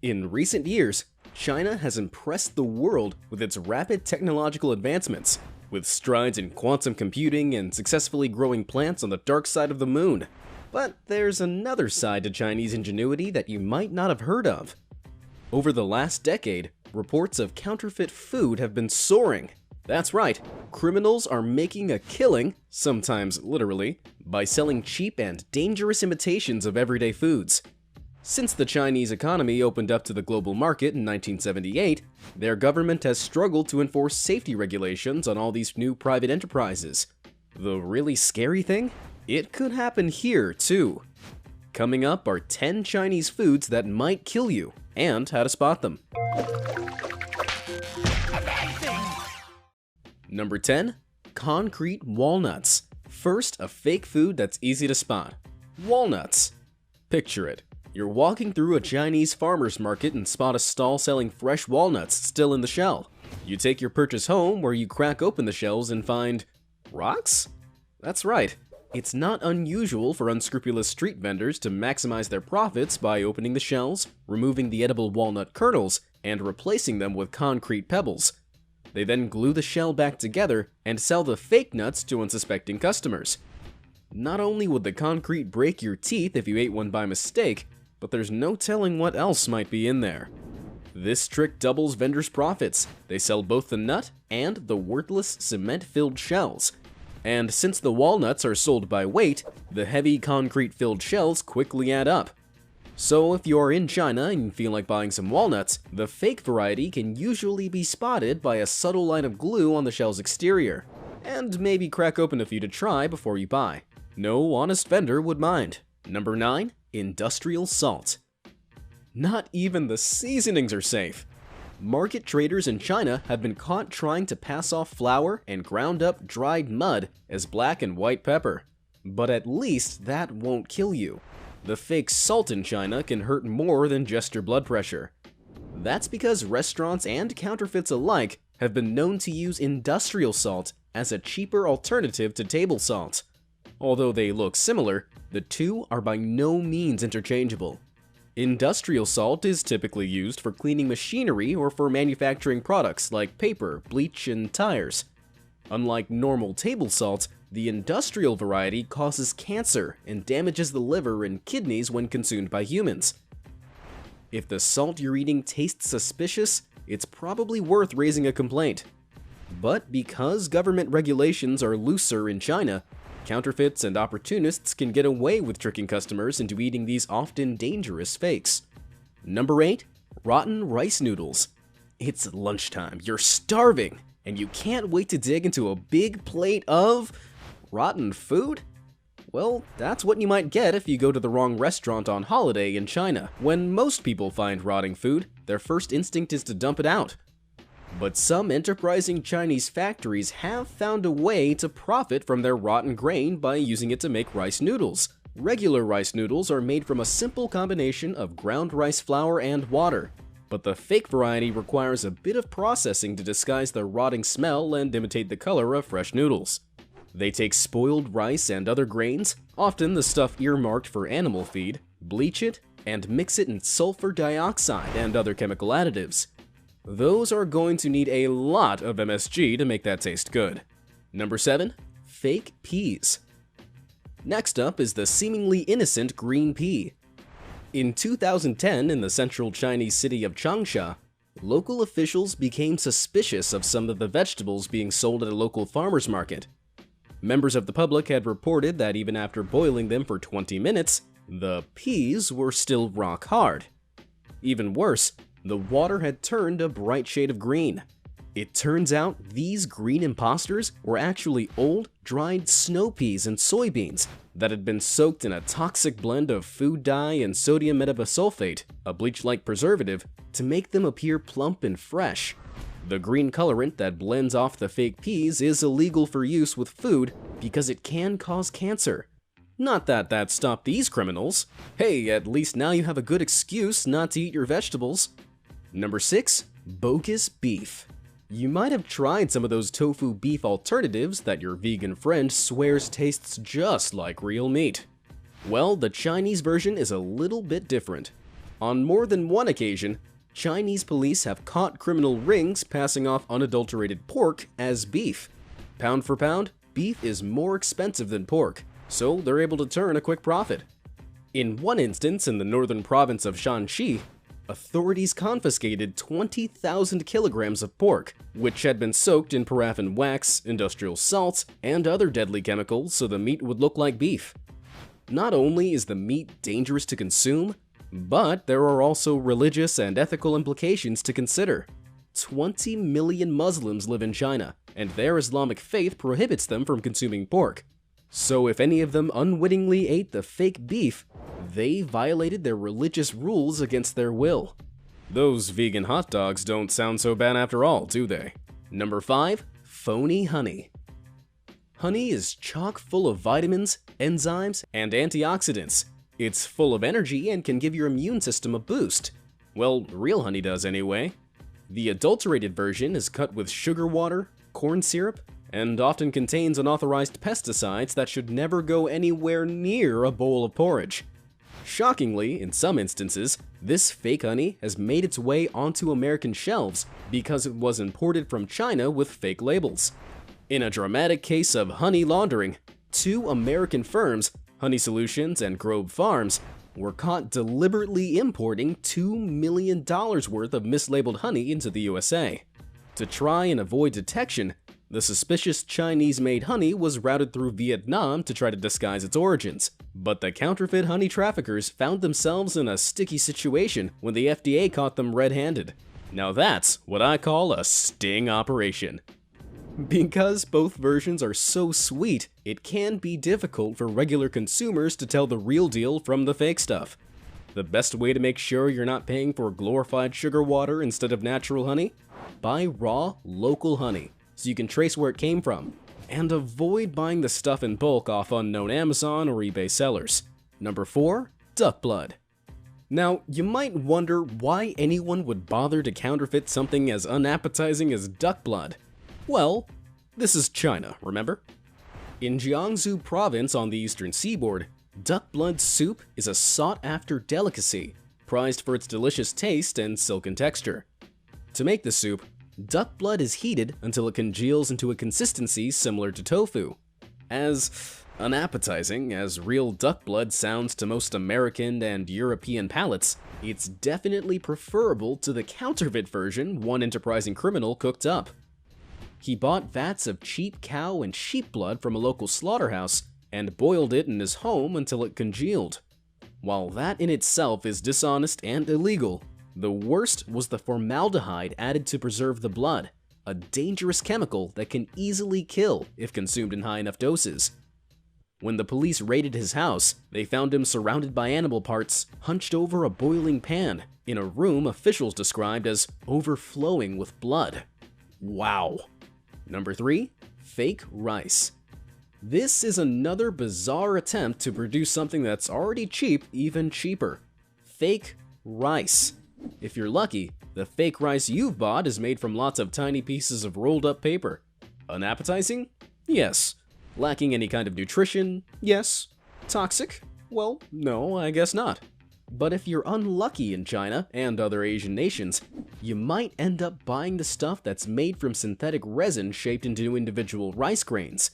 In recent years, China has impressed the world with its rapid technological advancements, with strides in quantum computing and successfully growing plants on the dark side of the moon. But there's another side to Chinese ingenuity that you might not have heard of. Over the last decade, reports of counterfeit food have been soaring. That's right, criminals are making a killing, sometimes literally, by selling cheap and dangerous imitations of everyday foods. Since the Chinese economy opened up to the global market in 1978, their government has struggled to enforce safety regulations on all these new private enterprises. The really scary thing? It could happen here, too. Coming up are 10 Chinese foods that might kill you, and how to spot them. Number 10. Concrete walnuts. First, a fake food that's easy to spot. Walnuts. Picture it. You're walking through a Chinese farmer's market and spot a stall selling fresh walnuts still in the shell. You take your purchase home where you crack open the shells and find rocks? That's right. It's not unusual for unscrupulous street vendors to maximize their profits by opening the shells, removing the edible walnut kernels, and replacing them with concrete pebbles. They then glue the shell back together and sell the fake nuts to unsuspecting customers. Not only would the concrete break your teeth if you ate one by mistake, but there's no telling what else might be in there. This trick doubles vendors' profits. They sell both the nut and the worthless cement-filled shells. And since the walnuts are sold by weight, the heavy concrete-filled shells quickly add up. So if you're in China and feel like buying some walnuts, the fake variety can usually be spotted by a subtle line of glue on the shell's exterior. And maybe crack open a few to try before you buy. No honest vendor would mind. Number 9. Industrial salt. Not even the seasonings are safe. Market traders in China have been caught trying to pass off flour and ground up dried mud as black and white pepper. But at least that won't kill you. The fake salt in China can hurt more than just your blood pressure. That's because restaurants and counterfeits alike have been known to use industrial salt as a cheaper alternative to table salt. Although they look similar, the two are by no means interchangeable. Industrial salt is typically used for cleaning machinery or for manufacturing products like paper, bleach, and tires. Unlike normal table salt, the industrial variety causes cancer and damages the liver and kidneys when consumed by humans. If the salt you're eating tastes suspicious, it's probably worth raising a complaint. But because government regulations are looser in China, counterfeits and opportunists can get away with tricking customers into eating these often dangerous fakes. Number 8. Rotten rice noodles. It's lunchtime, you're starving, and you can't wait to dig into a big plate of rotten food? Well, that's what you might get if you go to the wrong restaurant on holiday in China. When most people find rotting food, their first instinct is to dump it out. But some enterprising Chinese factories have found a way to profit from their rotten grain by using it to make rice noodles. Regular rice noodles are made from a simple combination of ground rice flour and water, but the fake variety requires a bit of processing to disguise the rotting smell and imitate the color of fresh noodles. They take spoiled rice and other grains, often the stuff earmarked for animal feed, bleach it, and mix it in sulfur dioxide and other chemical additives. Those are going to need a lot of MSG to make that taste good. Number 7. Fake peas. Next up is the seemingly innocent green pea. In 2010, in the central Chinese city of Changsha, local officials became suspicious of some of the vegetables being sold at a local farmer's market. Members of the public had reported that even after boiling them for 20 minutes, the peas were still rock hard. Even worse, the water had turned a bright shade of green. It turns out these green imposters were actually old, dried snow peas and soybeans that had been soaked in a toxic blend of food dye and sodium metabisulfate, a bleach-like preservative, to make them appear plump and fresh. The green colorant that blends off the fake peas is illegal for use with food because it can cause cancer. Not that that stopped these criminals. Hey, at least now you have a good excuse not to eat your vegetables. Number 6. Bogus beef. You might have tried some of those tofu beef alternatives that your vegan friend swears tastes just like real meat. Well, the Chinese version is a little bit different. On more than one occasion, Chinese police have caught criminal rings passing off unadulterated pork as beef. Pound for pound, beef is more expensive than pork, so they're able to turn a quick profit. In one instance in the northern province of Shanxi, authorities confiscated 20,000 kilograms of pork, which had been soaked in paraffin wax, industrial salts, and other deadly chemicals so the meat would look like beef. Not only is the meat dangerous to consume, but there are also religious and ethical implications to consider. 20 million Muslims live in China, and their Islamic faith prohibits them from consuming pork. So if any of them unwittingly ate the fake beef, they violated their religious rules against their will. Those vegan hot dogs don't sound so bad after all, do they? Number 5. Phony honey. Honey is chock full of vitamins, enzymes, and antioxidants. It's full of energy and can give your immune system a boost. Well, real honey does anyway. The adulterated version is cut with sugar water, corn syrup, and often contains unauthorized pesticides that should never go anywhere near a bowl of porridge. Shockingly, in some instances, this fake honey has made its way onto American shelves because it was imported from China with fake labels. In a dramatic case of honey laundering, 2 American firms, Honey Solutions and Grove Farms, were caught deliberately importing $2 million worth of mislabeled honey into the USA. To try and avoid detection, the suspicious Chinese-made honey was routed through Vietnam to try to disguise its origins. But the counterfeit honey traffickers found themselves in a sticky situation when the FDA caught them red-handed. Now that's what I call a sting operation. Because both versions are so sweet, it can be difficult for regular consumers to tell the real deal from the fake stuff. The best way to make sure you're not paying for glorified sugar water instead of natural honey? Buy raw, local honey, so you can trace where it came from, and avoid buying the stuff in bulk off unknown Amazon or eBay sellers. Number 4. Duck blood. Now, you might wonder why anyone would bother to counterfeit something as unappetizing as duck blood. Well, this is China, remember? In Jiangsu province on the eastern seaboard, duck blood soup is a sought-after delicacy, prized for its delicious taste and silken texture. To make the soup, duck blood is heated until it congeals into a consistency similar to tofu. As unappetizing as real duck blood sounds to most American and European palates, it's definitely preferable to the counterfeit version one enterprising criminal cooked up. He bought vats of cheap cow and sheep blood from a local slaughterhouse and boiled it in his home until it congealed. While that in itself is dishonest and illegal, the worst was the formaldehyde added to preserve the blood, a dangerous chemical that can easily kill if consumed in high enough doses. When the police raided his house, they found him surrounded by animal parts, hunched over a boiling pan, in a room officials described as overflowing with blood. Wow. Number 3. Fake rice. This is another bizarre attempt to produce something that's already cheap even cheaper. Fake rice. If you're lucky, the fake rice you've bought is made from lots of tiny pieces of rolled up paper. Unappetizing? Yes. Lacking any kind of nutrition? Yes. Toxic? Well, no, I guess not. But if you're unlucky in China and other Asian nations, you might end up buying the stuff that's made from synthetic resin shaped into individual rice grains.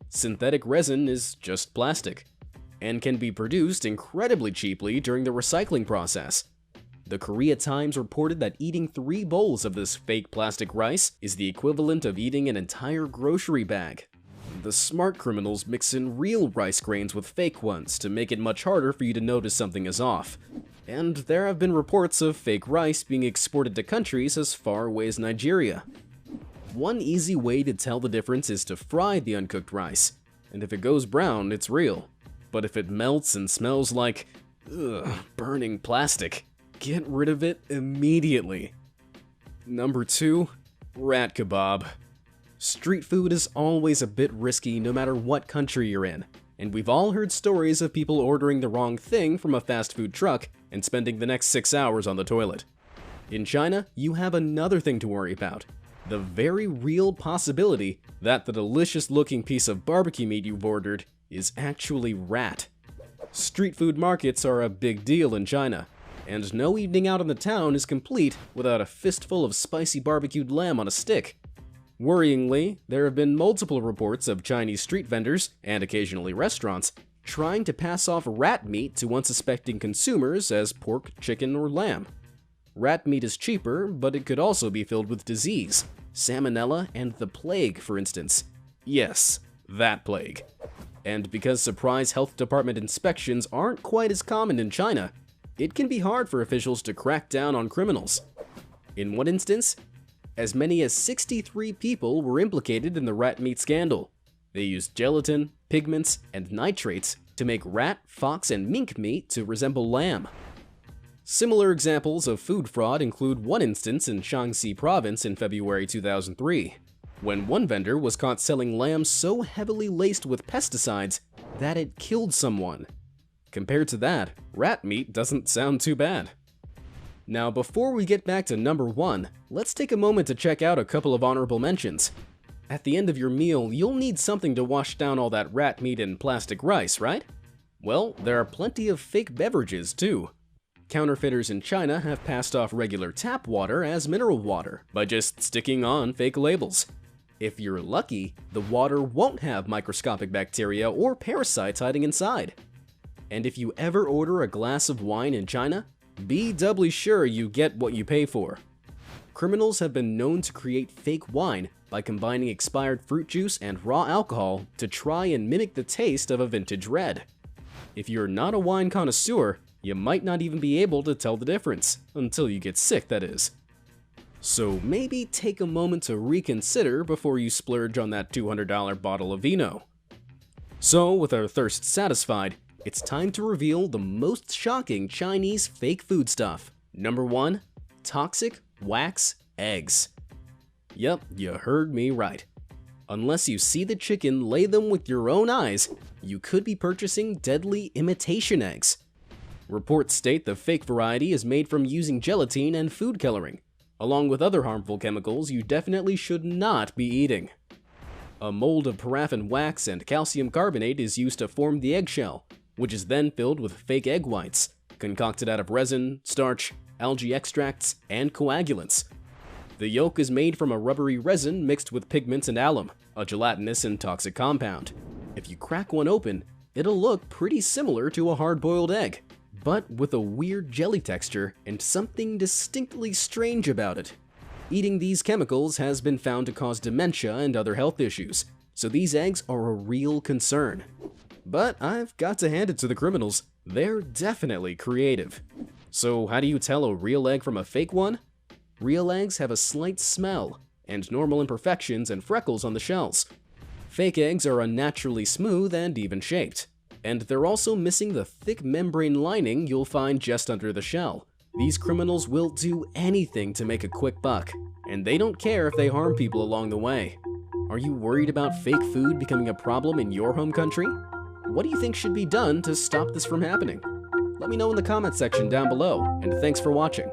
Synthetic resin is just plastic, and can be produced incredibly cheaply during the recycling process. The Korea Times reported that eating 3 bowls of this fake plastic rice is the equivalent of eating an entire grocery bag. The smart criminals mix in real rice grains with fake ones to make it much harder for you to notice something is off. And there have been reports of fake rice being exported to countries as far away as Nigeria. One easy way to tell the difference is to fry the uncooked rice, and if it goes brown, it's real. But if it melts and smells like, burning plastic, get rid of it immediately. Number 2. Rat kebab. Street food is always a bit risky no matter what country you're in, and we've all heard stories of people ordering the wrong thing from a fast food truck and spending the next 6 hours on the toilet. In China, you have another thing to worry about: the very real possibility that the delicious-looking piece of barbecue meat you've ordered is actually rat. Street food markets are a big deal in China, and no evening out in the town is complete without a fistful of spicy barbecued lamb on a stick. Worryingly, there have been multiple reports of Chinese street vendors, and occasionally restaurants, trying to pass off rat meat to unsuspecting consumers as pork, chicken, or lamb. Rat meat is cheaper, but it could also be filled with disease, salmonella, and the plague, for instance. Yes, that plague. And because surprise health department inspections aren't quite as common in China, it can be hard for officials to crack down on criminals. In one instance, as many as 63 people were implicated in the rat meat scandal. They used gelatin, pigments, and nitrates to make rat, fox, and mink meat to resemble lamb. Similar examples of food fraud include one instance in Shaanxi province in February 2003, when one vendor was caught selling lamb so heavily laced with pesticides that it killed someone. Compared to that, rat meat doesn't sound too bad. Now, before we get back to number 1, let's take a moment to check out a couple of honorable mentions. At the end of your meal, you'll need something to wash down all that rat meat and plastic rice, right? Well, there are plenty of fake beverages too. Counterfeiters in China have passed off regular tap water as mineral water by just sticking on fake labels. If you're lucky, the water won't have microscopic bacteria or parasites hiding inside. And if you ever order a glass of wine in China, be doubly sure you get what you pay for. Criminals have been known to create fake wine by combining expired fruit juice and raw alcohol to try and mimic the taste of a vintage red. If you're not a wine connoisseur, you might not even be able to tell the difference, until you get sick, that is. So maybe take a moment to reconsider before you splurge on that $200 bottle of vino. So, with our thirst satisfied, it's time to reveal the most shocking Chinese fake food stuff. Number 1. Toxic wax eggs. Yep, you heard me right. Unless you see the chicken lay them with your own eyes, you could be purchasing deadly imitation eggs. Reports state the fake variety is made from using gelatin and food coloring, along with other harmful chemicals you definitely should not be eating. A mold of paraffin wax and calcium carbonate is used to form the eggshell, which is then filled with fake egg whites, concocted out of resin, starch, algae extracts, and coagulants. The yolk is made from a rubbery resin mixed with pigments and alum, a gelatinous and toxic compound. If you crack one open, it'll look pretty similar to a hard-boiled egg, but with a weird jelly texture and something distinctly strange about it. Eating these chemicals has been found to cause dementia and other health issues, so these eggs are a real concern. But I've got to hand it to the criminals, they're definitely creative. So how do you tell a real egg from a fake one? Real eggs have a slight smell, and normal imperfections and freckles on the shells. Fake eggs are unnaturally smooth and even-shaped, and they're also missing the thick membrane lining you'll find just under the shell. These criminals will do anything to make a quick buck, and they don't care if they harm people along the way. Are you worried about fake food becoming a problem in your home country? What do you think should be done to stop this from happening? Let me know in the comment section down below, and thanks for watching.